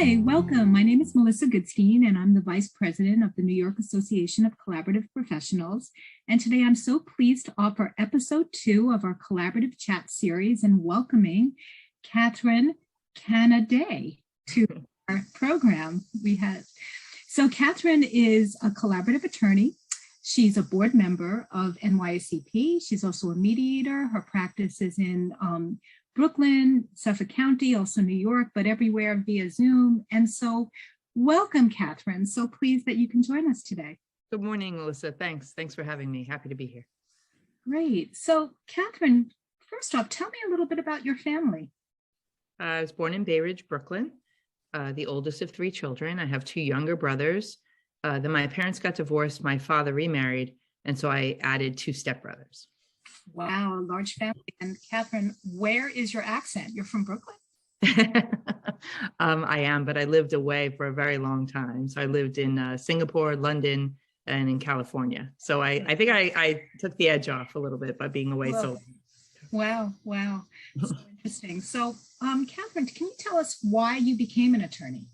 Hi, welcome. My name is Melissa Goodstein, and I'm the Vice President of the New York Association of Collaborative Professionals. And today I'm so pleased to offer episode 2 of our collaborative chat series and welcoming Catherine Canadé to our program. So Catherine is a collaborative attorney. She's a board member of NYACP. She's also a mediator. Her practice is in Brooklyn, Suffolk County, also New York, but everywhere via Zoom. And so welcome, Catherine. So pleased that you can join us today. Good morning, Melissa. Thanks for having me. Happy to be here. Great. So Catherine, first off, tell me a little bit about your family. I was born in Bay Ridge, Brooklyn, the oldest of 3 children. I have 2 younger brothers. Then my parents got divorced. My father remarried. And so I added 2 stepbrothers. Wow, a large family. And Catherine, where is your accent? You're from Brooklyn? I am, but I lived away for a very long time. So I lived in Singapore, London, and in California. So I think I took the edge off a little bit by being away so long. Wow. So interesting. So Catherine, can you tell us why you became an attorney?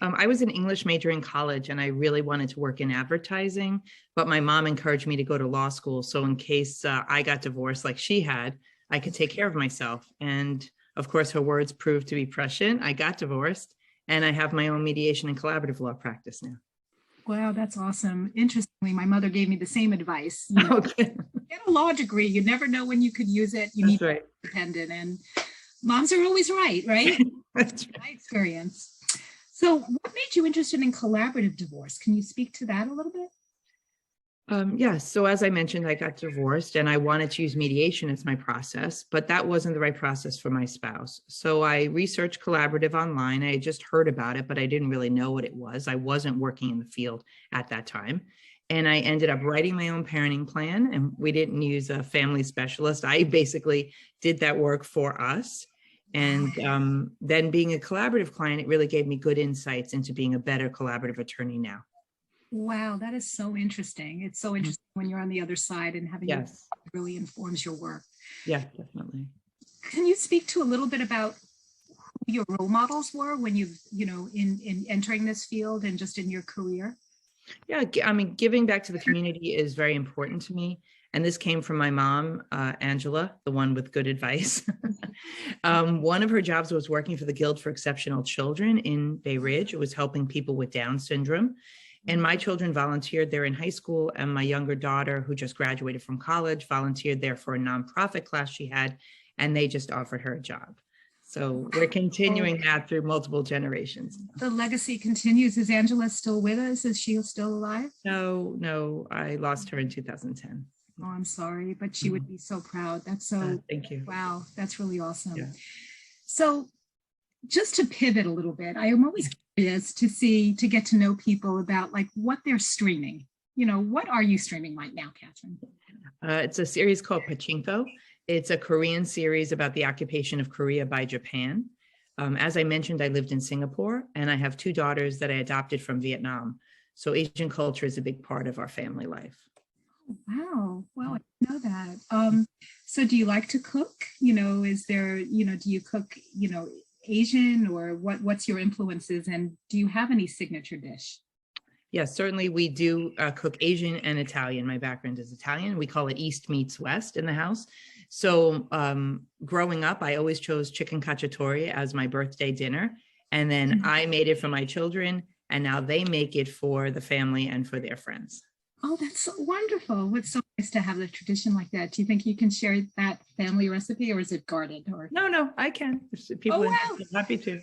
I was an English major in college and I really wanted to work in advertising, but my mom encouraged me to go to law school. So in case I got divorced like she had, I could take care of myself. And of course, her words proved to be prescient. I got divorced and I have my own mediation and collaborative law practice now. Wow, that's awesome. Interestingly, my mother gave me the same advice. You know, okay. Get a law degree. You never know when you could use it. You need to be independent, and moms are always right? That's right. My experience. So what made you interested in collaborative divorce? Can you speak to that a little bit? Yes. So as I mentioned, I got divorced and I wanted to use mediation as my process, but that wasn't the right process for my spouse. So I researched collaborative online. I had just heard about it, but I didn't really know what it was. I wasn't working in the field at that time. And I ended up writing my own parenting plan, and we didn't use a family specialist. I basically did that work for us. And then being a collaborative client, it really gave me good insights into being a better collaborative attorney now. Wow, that is so interesting. It's so interesting when you're on the other side and having it really informs your work. Yeah, definitely. Can you speak to a little bit about who your role models were when in entering this field and just in your career? Yeah, I mean, giving back to the community is very important to me. And this came from my mom, Angela, the one with good advice. One of her jobs was working for the Guild for Exceptional Children in Bay Ridge. It was helping people with Down syndrome. And my children volunteered there in high school. And my younger daughter, who just graduated from college, volunteered there for a nonprofit class she had. And they just offered her a job. So we're continuing that through multiple generations. The legacy continues. Is Angela still with us? Is she still alive? No, I lost her in 2010. Oh, I'm sorry, but she would be so proud. That's so, thank you. Wow, that's really awesome. Yeah. So just to pivot a little bit, I am always curious to get to know people about like what they're streaming. What are you streaming right now, Catherine? It's a series called Pachinko. It's a Korean series about the occupation of Korea by Japan. As I mentioned, I lived in Singapore and I have 2 daughters that I adopted from Vietnam. So Asian culture is a big part of our family life. Wow. Well, I didn't know that. So do you like to cook? Is there, do you cook, Asian, or what's your influences, and do you have any signature dish? Yes, certainly we do cook Asian and Italian. My background is Italian. We call it East meets West in the house. So growing up, I always chose chicken cacciatore as my birthday dinner. And then I made it for my children, and now they make it for the family and for their friends. Oh, that's so wonderful. It's so nice to have a tradition like that. Do you think you can share that family recipe, or is it guarded? Or No, I can. People are happy to.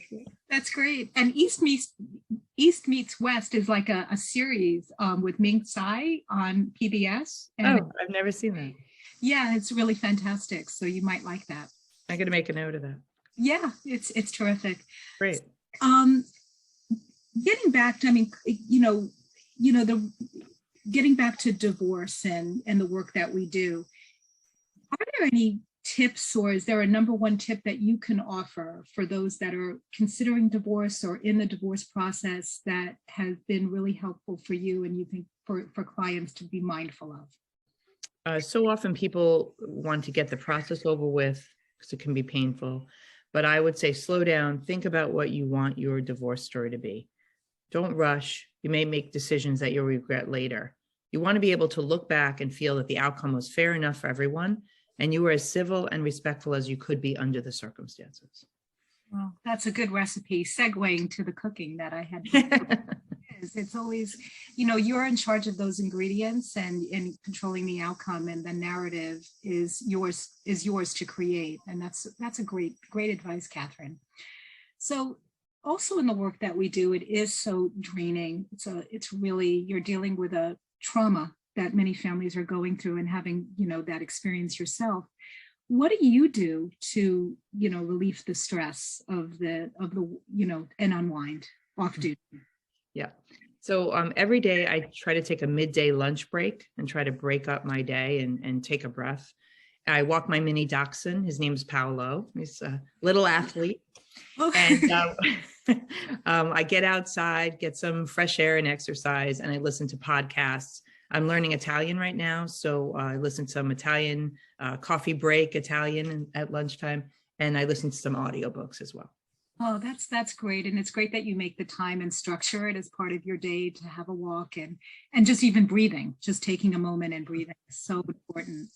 That's great. And East Meets West is like a series with Ming Tsai on PBS. And I've never seen that. Yeah, it's really fantastic. So you might like that. I'm going to make a note of that. Yeah, it's terrific. Great. Getting back to, getting back to divorce and the work that we do, are there any tips, or is there a number one tip that you can offer for those that are considering divorce or in the divorce process that has been really helpful for you and you think for clients to be mindful of? So often people want to get the process over with because it can be painful. but I would say slow down, think about what you want your divorce story to be. Don't rush. You may make decisions that you'll regret later. You want to be able to look back and feel that the outcome was fair enough for everyone, and you were as civil and respectful as you could be under the circumstances. Well, that's a good recipe, segueing to the cooking that I had. It's always, you're in charge of those ingredients and controlling the outcome, and the narrative is yours to create. And that's a great advice, Catherine. So also in the work that we do, it is so draining. It's really, you're dealing with a trauma that many families are going through, and having, that experience yourself. What do you do to, relieve the stress of the, and unwind off duty? Yeah. So every day I try to take a midday lunch break and try to break up my day and take a breath. I walk my mini dachshund. His name's Paolo. He's a little athlete. Okay. And I get outside, get some fresh air and exercise, and I listen to podcasts. I'm learning Italian right now, so I listen to some Italian coffee break Italian at lunchtime, and I listen to some audiobooks as well. Oh, that's great. And it's great that you make the time and structure it as part of your day to have a walk, and just even breathing, just taking a moment and breathing is so important.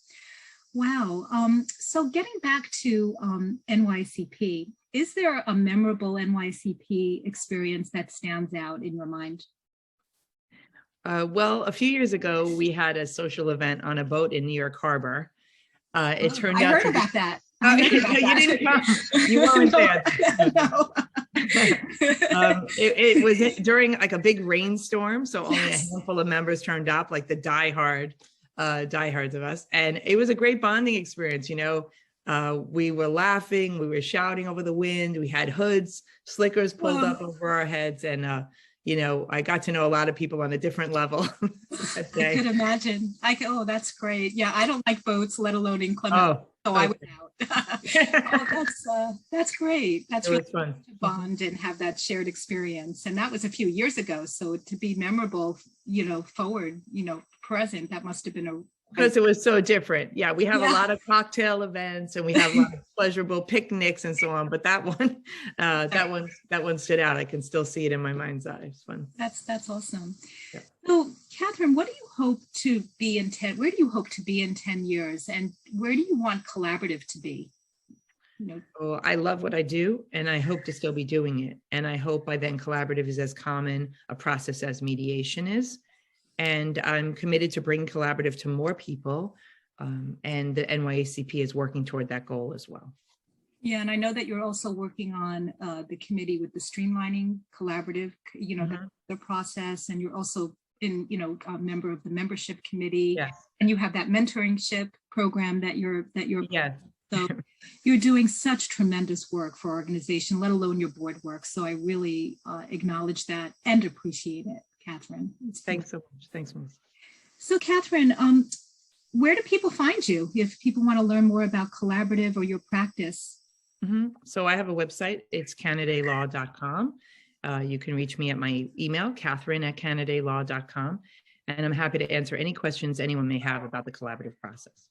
Wow. So getting back to NYACP, is there a memorable NYACP experience that stands out in your mind? Well, a few years ago, we had a social event on a boat in New York Harbor. It turned out I heard about that. You didn't come. You weren't there. No. It was during like a big rainstorm, so only a handful of members turned up, like the diehards of us, and it was a great bonding experience. We were laughing, we were shouting over the wind, we had hoods, slickers pulled up over our heads, and I got to know a lot of people on a different level. I could imagine. Oh, that's great. Yeah, I don't like boats, let alone inclement. So I went out. That's great. That's really fun to bond and have that shared experience. And that was a few years ago. So to be memorable, forward, present, that must have been because it was so different. Yeah, we have a lot of cocktail events, and we have a lot of pleasurable picnics and so on. But that one stood out. I can still see it in my mind's eye. It's fun. That's awesome. Yeah. So, Catherine, what do you hope to be in 10? Where do you hope to be in 10 years, and where do you want Collaborative to be? Oh, I love what I do, and I hope to still be doing it. And I hope by then Collaborative is as common a process as mediation is. And I'm committed to bring Collaborative to more people, and the NYACP is working toward that goal as well. Yeah, and I know that you're also working on the committee with the streamlining Collaborative, the process, and you're also a member of the membership committee. Yes. And you have that mentorship program that you're yes. So you're doing such tremendous work for our organization, let alone your board work. So I really acknowledge that and appreciate it, Catherine. Thanks so much. Thanks, Melissa. So Catherine, where do people find you if people want to learn more about Collaborative or your practice? Mm-hmm. So I have a website. It's canadelaw.com. You can reach me at my email, catherine@canadelaw.com. And I'm happy to answer any questions anyone may have about the Collaborative process.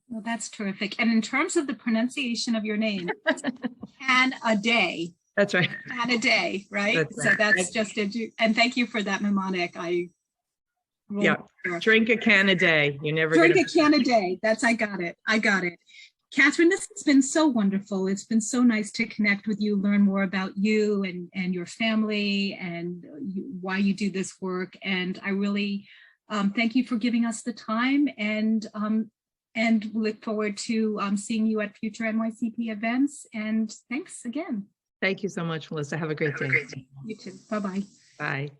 Well, that's terrific. And in terms of the pronunciation of your name, Canadé. That's right. Canadé, right? That's so right. That's just and thank you for that mnemonic. Drink a Canadé. You're never drink a Canadé. I got it. Catherine, this has been so wonderful. It's been so nice to connect with you, learn more about you and your family and why you do this work. And I really thank you for giving us the time, and look forward to seeing you at future NYACP events. And thanks again. Thank you so much, Melissa. Have a great day. You too. Bye-bye. Bye.